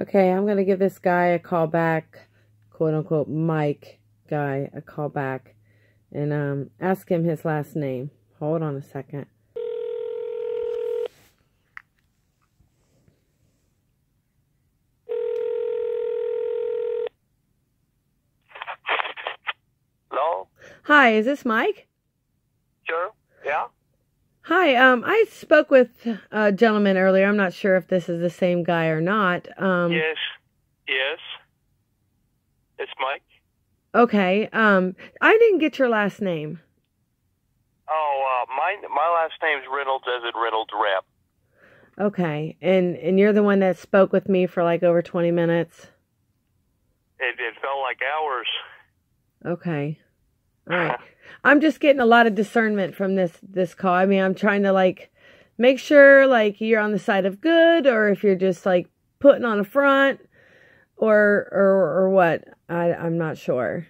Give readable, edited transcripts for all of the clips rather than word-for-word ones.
Okay, I'm going to give this guy a call back, quote unquote, Mike guy, a call back, and ask him his last name. Hold on a second. Hello? Hi, is this Mike? Sure. Yeah? Hi, I spoke with a gentleman earlier. I'm not sure if this is the same guy or not. Yes. Yes. It's Mike. Okay, I didn't get your last name. Oh, my last name's Reynolds, as in Reynolds Rep. Okay, and you're the one that spoke with me for like over 20 minutes? It felt like hours. Okay. All right. I'm just getting a lot of discernment from this call. I mean, I'm trying to like make sure like you're on the side of good, or if you're just like putting on a front, or what. I'm not sure.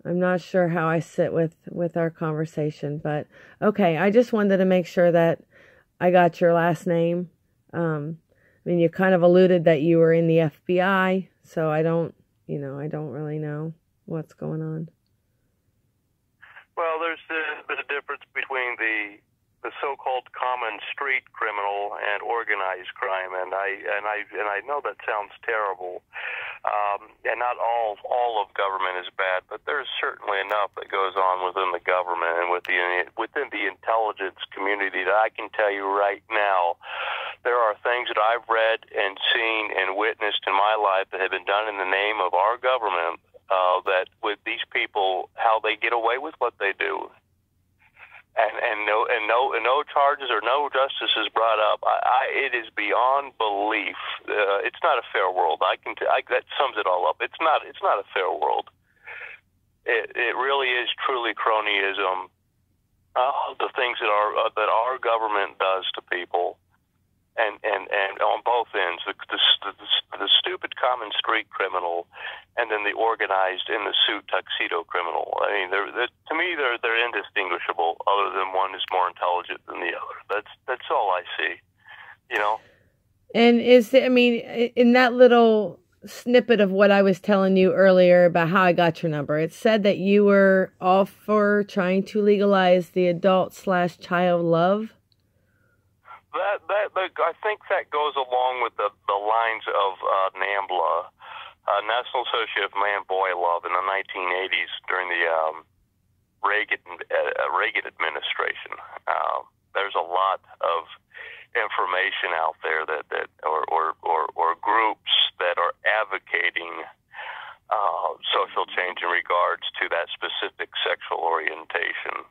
I'm not sure how I sit with our conversation, but okay. I just wanted to make sure that I got your last name. I mean, you kind of alluded that you were in the FBI, so I don't really know what's going on. Well, there's a bit of difference between the so-called common street criminal and organized crime, and I know that sounds terrible, and not all of government is bad, but there's certainly enough that goes on within the government and within the intelligence community that I can tell you right now, there are things that I've read and seen and witnessed in my life that have been done in the name of our government. That with these people, how they get away with what they do, and no charges or no justice is brought up. It is beyond belief. It's not a fair world. That sums it all up. It's not a fair world. It really is truly cronyism. The things that our government does to people. And on both ends, the stupid common street criminal, and then the organized in the suit tuxedo criminal. I mean, to me, they're indistinguishable. Other than one is more intelligent than the other. That's all I see. You know. And in that little snippet of what I was telling you earlier about how I got your number, it said that you were all for trying to legalize the adult/child love. I think that goes along with the lines of NAMBLA, National Association of Man-Boy Love, in the 1980s during the Reagan administration. There's a lot of information out there or groups that are advocating social change in regards to that specific sexual orientation.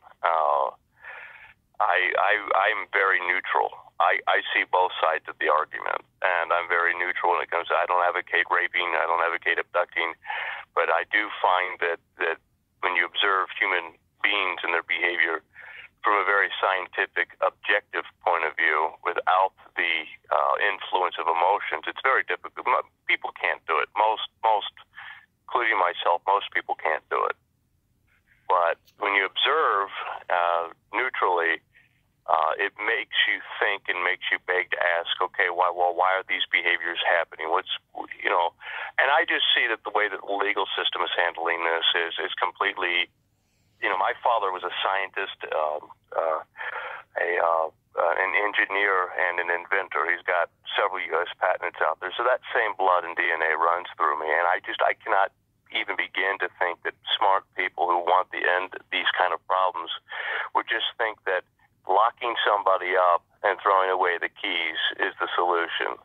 I'm very neutral. I see both sides of the argument, and I'm very neutral when it comes to, I don't advocate raping, I don't advocate abducting, but I do find that when you observe human beings and their behavior from a very scientific, objective point of view, without the influence of emotions, it's very difficult. People can't do it. Most, including myself, most people can't do it. But when you observe neutrally, it makes you think and makes you beg to ask, okay, why are these behaviors happening? And I just see that the way that the legal system is handling this is completely, my father was a scientist, an engineer and an inventor. He's got several U.S. patents out there. So that same blood and DNA runs through me. And I cannot even begin to think that smart people who want the end of these kind of problems would just think that locking somebody up and throwing away the keys is the solution.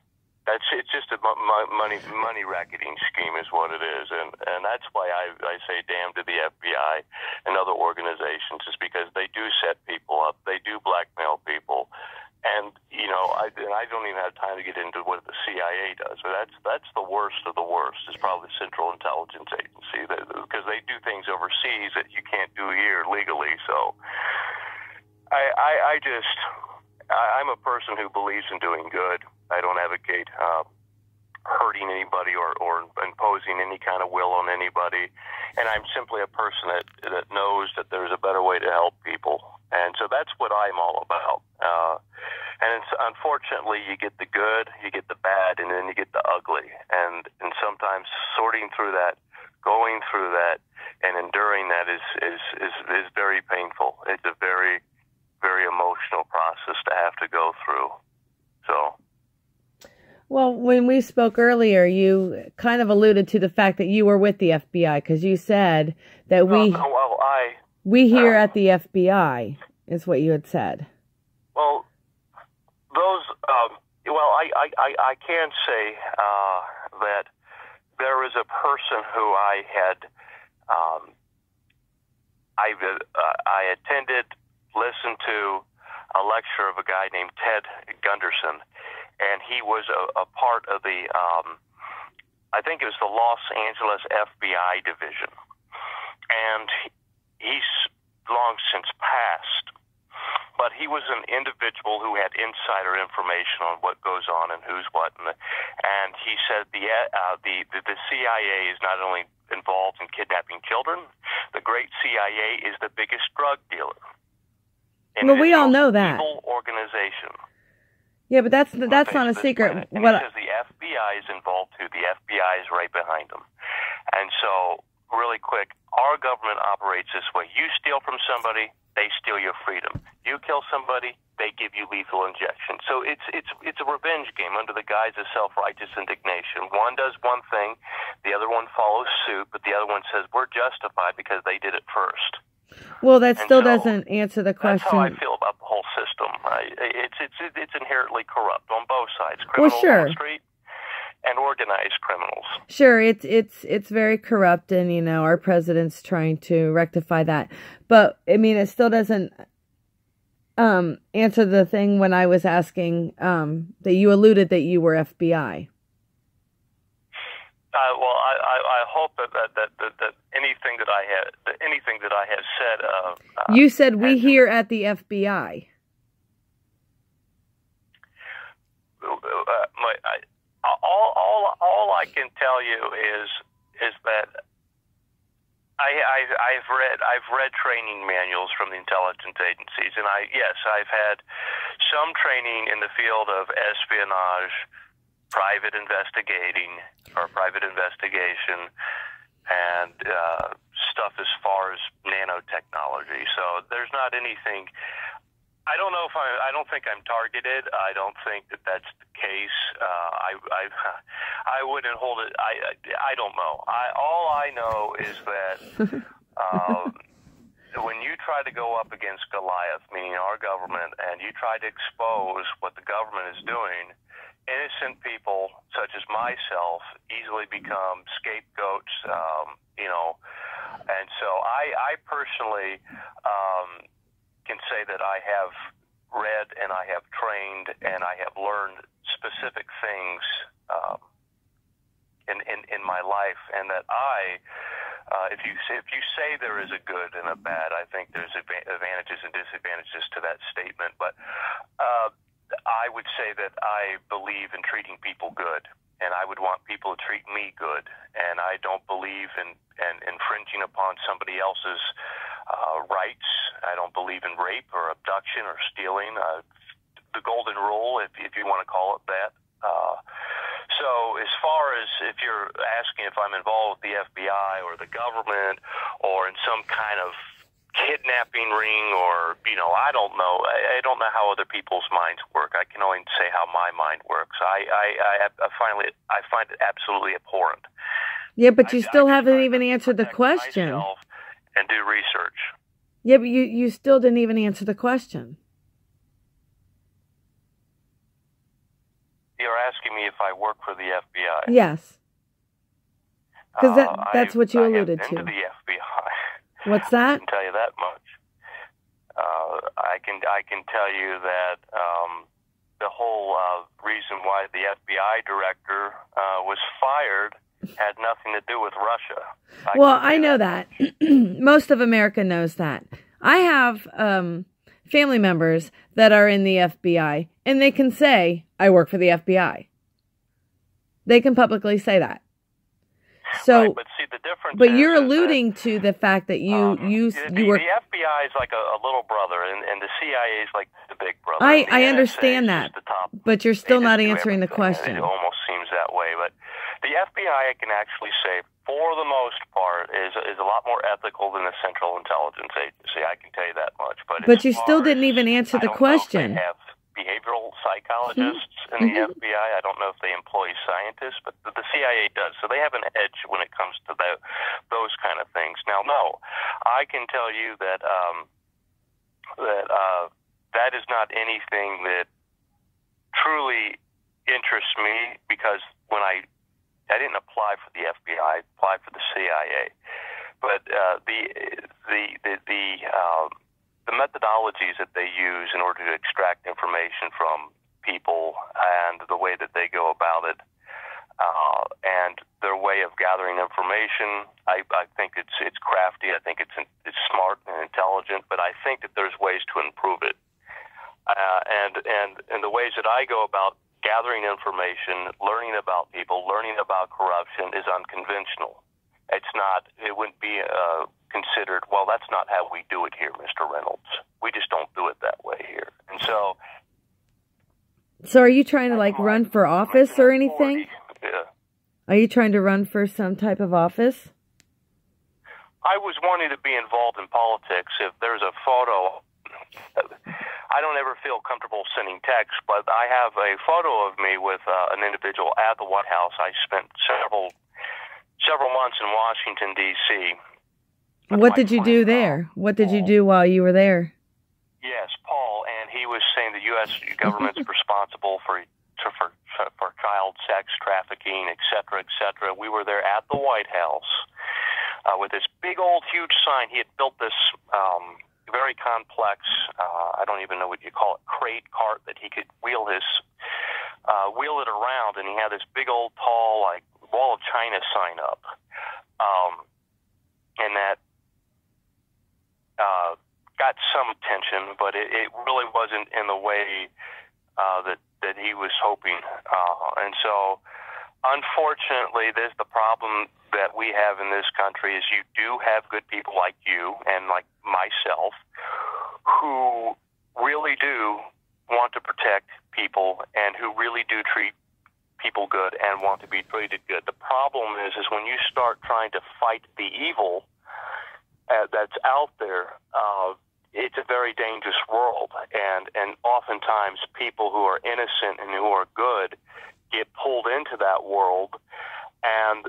It's just a money racketing scheme is what it is, and that's why I say damn to the FBI and other organizations, is because they do set people up, they do blackmail people, and I don't even have time to get into what the CIA does, but that's the worst of the worst. Is probably the Central Intelligence Agency, because they do things overseas that you can't do here legally. So I'm a person who believes in doing good. I don't advocate hurting anybody or imposing any kind of will on anybody. And I'm simply a person that knows that there's a better way to help people. And so that's what I'm all about. And unfortunately, you get the good, you get the bad, and then you get the ugly. And that and enduring that is very painful. It's a very, very emotional process to have to go through. So. Well, when we spoke earlier, you kind of alluded to the fact that you were with the FBI, because you said that we here at the FBI is what you had said. Well, those. I can say that there is a person who I had. I attended, listened to a lecture of a guy named Ted Gunderson, and he was a part of the, I think it was the Los Angeles FBI division, and he's long since passed, but he was an individual who had insider information on what goes on and who's what, and he said the CIA is not only involved in kidnapping children, the great CIA is the biggest drug dealer. Well, we all know that. Evil organization. Yeah, but that's not a secret. And he says the FBI is involved too. The FBI is right behind them. And so, really quick, our government operates this way. You steal from somebody, they steal your freedom. You kill somebody, they give you lethal injection. So it's a revenge game under the guise of self-righteous indignation. One does one thing, the other one follows suit, but the other one says we're justified because they did it first. Well, that still doesn't answer the question. That's how I feel about the whole system. It's inherently corrupt on both sides. Criminals on the street and organized criminals. Sure, it's very corrupt, and our president's trying to rectify that. But I mean, it still doesn't answer the thing when I was asking that you alluded that you were FBI. Well, I hope that anything that I have said. You said we here at the FBI. All I can tell you is that I've read training manuals from the intelligence agencies, and I've had some training in the field of espionage, private investigating or private investigation, and stuff as far as nanotechnology. So there's not anything. I don't think I'm targeted. I don't think that that's the case. I wouldn't hold it. I don't know. All I know is that when you try to go up against Goliath, meaning our government, and you try to expose what the government is doing, innocent people such as myself easily become scapegoats. And so I personally can say that I have read and I have trained and I have learned specific things in my life, and that if you say there is a good and a bad, I think there's advantages and disadvantages to that statement. But I would say that I believe in treating people good, and I would want people to treat me good, and I don't believe in infringing upon somebody else's rights. I don't believe in rape or abduction or stealing. The golden rule, if you want to call it that. So as far as if you're asking if I'm involved with the FBI or the government or in some kind of kidnapping ring, or I don't know. I don't know how other people's minds work. I can only say how my mind works. I find it absolutely abhorrent. Yeah, but you still haven't even answered the question. And do research. Yeah, but you still didn't even answer the question. You're asking me if I work for the FBI. Yes, because that's what you alluded to. I have been to the FBI. What's that? I can tell you that much. I can tell you that the whole reason why the FBI director was fired had nothing to do with Russia. I know that. Most of America knows that. I have family members that are in the FBI, and they can say, I work for the FBI. They can publicly say that. So, right, but see, the difference. But you're alluding to the fact that you work. The FBI is like a little brother, and the CIA is like the big brother. I understand that, but you're still not answering the question. It almost seems that way, but The FBI, I can actually say, for the most part, is a lot more ethical than the Central Intelligence Agency. I can tell you that much. But you still didn't even answer the question. I don't know if they have behavioral psychologists in the FBI. I don't know if they employ scientists, but the CIA does. So they have an edge when it comes to those kind of things. Now, no, I can tell you that that is not anything that truly interests me, because when I didn't apply for the FBI, I applied for the CIA. But the methodologies that they use in order to extract information from people, and the way that they go about it, and their way of gathering information, I think it's crafty. I think it's smart and intelligent. But I think that there's ways to improve it. And the ways that I go about gathering information, learning about people, learning about corruption is unconventional. It's not. It wouldn't be considered, well, that's not how we do it here, Mr. Reynolds. We just don't do it that way here. And so... So are you trying to, like, run for office or anything? Yeah. Are you trying to run for some type of office? I was wanting to be involved in politics. If there's a photo... I don't ever feel comfortable sending text, but I have a photo of me with an individual at the White House. I spent several months in Washington, D.C. What did you do there? What did you do while you were there? Yes, Paul, and he was saying the U.S. government's responsible for child sex trafficking, et cetera, et cetera. We were there at the White House with this big old huge sign. He had built this very complex, I don't even know what you call it, crate cart that he could wheel it around, and he had this big old tall, like, Wall of China sign up, and that got some attention, but it really wasn't in the way that he was hoping, and so unfortunately, there's the problem that we have in this country is you do have good people like you and like myself who really do want to protect people and who really do treat people good and want to be treated good. The problem is when you start trying to fight the evil that's out there, it's a very dangerous world, and oftentimes people who are innocent and who are good get pulled into that world, and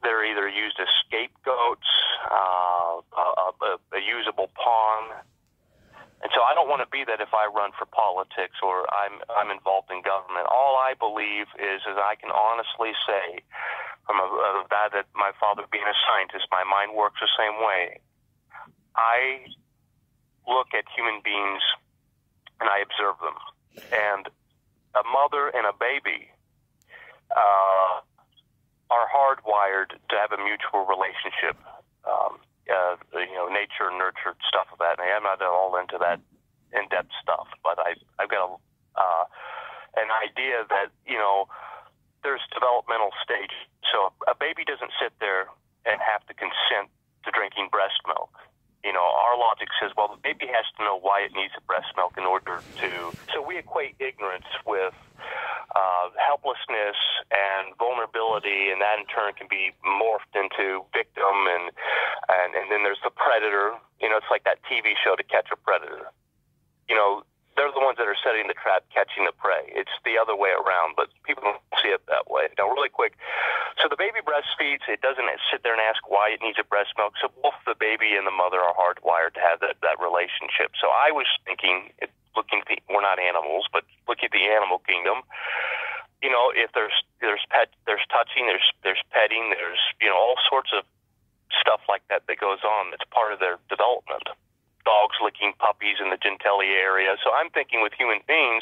they're either used as scapegoats, a usable pawn. And so I don't want to be that if I run for politics or I'm involved in government. All I believe is I can honestly say, from that my father being a scientist, my mind works the same way. I look at human beings and I observe them. And a mother and a baby are hardwired to have a mutual relationship. Nature, nurture, stuff of that. And I'm not all into that in-depth stuff, but I've got an idea that, there's developmental stages. So a baby doesn't sit there and have to consent to drinking breast milk. Our logic says, well, the baby has to know why it needs the breast milk in order to... So we equate ignorance with helplessness and vulnerability, and that in turn can be morphed into victim, and then there's the predator. It's like that TV show, To Catch a Predator. They're the ones that are setting the trap, catching the prey. It's the other way around, but people don't see it that way. Now, really quick, so the baby breastfeeds. It doesn't sit there and ask why it needs a breast milk. So both the baby and the mother are hardwired to have that relationship. So I was thinking, we're not animals, but looking at the animal kingdom, if there's touching, there's petting, there's all sorts of stuff like that goes on. That's part of their development. Dogs licking puppies in the genitalia area. So I'm thinking with human beings,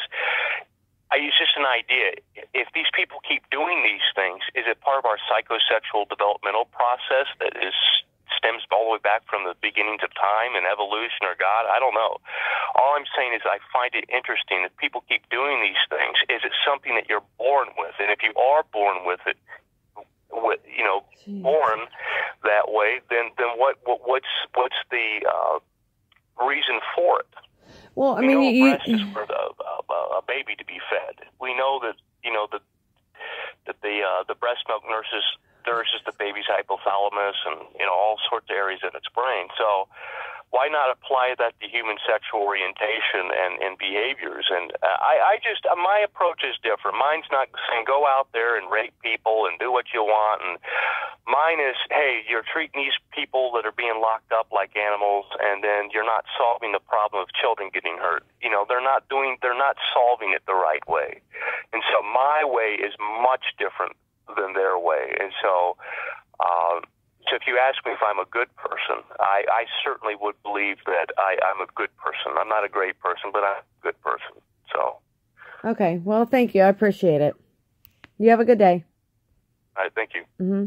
it's just an idea. If these people keep doing these things, is it part of our psychosexual developmental process that stems all the way back from the beginnings of time and evolution or God? I don't know. All I'm saying is I find it interesting that people keep doing these things. Is it something that you're born with? And if you are born with it, born that way, then what's the reason for it? Well, a breast is for a baby to be fed. We know that the breast milk nourishes the baby's hypothalamus and, all sorts of areas in its brain. So why not apply that to human sexual orientation and behaviors? And my approach is different. Mine's not saying go out there and rape people and do what you want. And mine is, hey, you're treating these people that are being locked up like animals, and then you're not solving the problem of children getting hurt. They're not solving it the right way. And so my way is much different than their way. And so, so if you ask me if I'm a good person, I certainly would believe that I'm a good person. I'm not a great person, but I'm a good person. So. Okay. Well, thank you. I appreciate it. You have a good day. All right. Thank you. Mm-hmm.